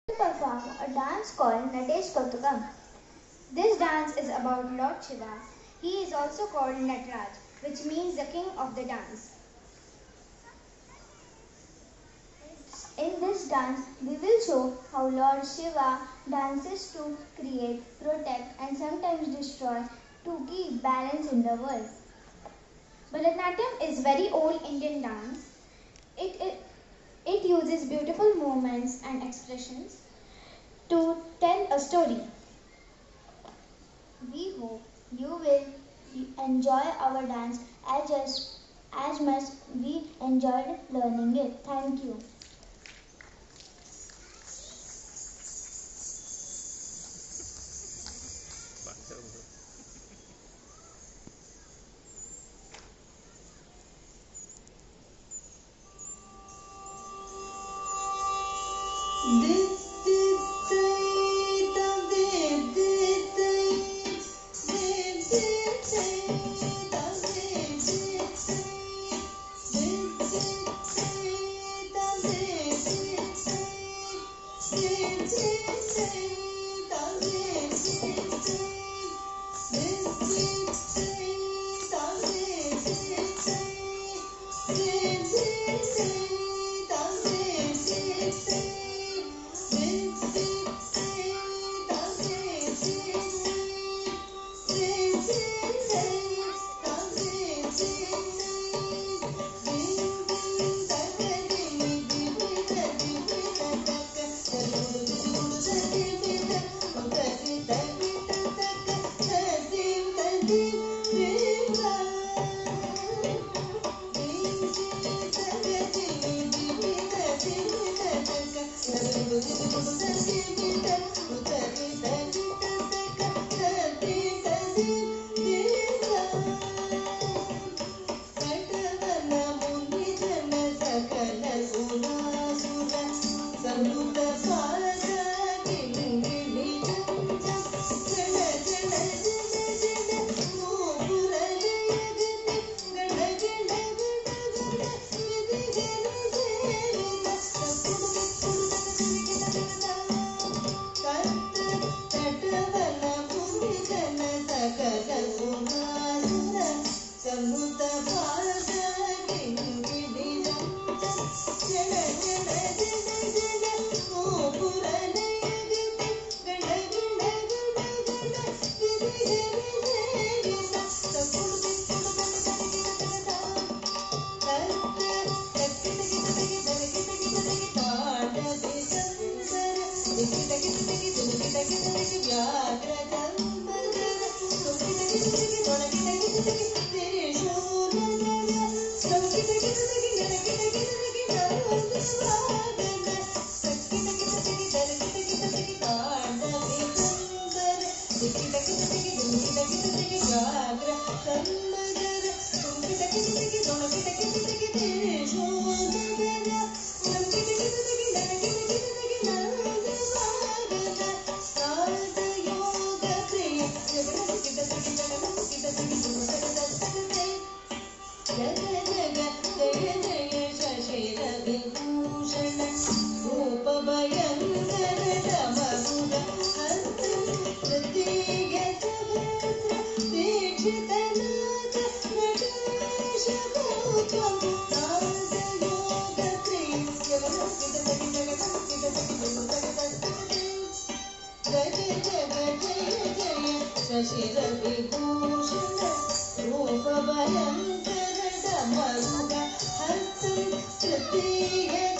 Perform a dance called Natesh Kautukam. This dance is about Lord Shiva. He is also called Nataraj, which means the king of the dance. In this dance, we will show how Lord Shiva dances to create, protect, and sometimes destroy to keep balance in the world. Bharatanatyam is very old Indian dance. It uses beautiful movements and expressions to tell a story. We hope you will enjoy our dance as much we enjoyed learning it. Thank you. Shashira Vibhushan Rupa Bhayankarada Maruga Hasam Sritiya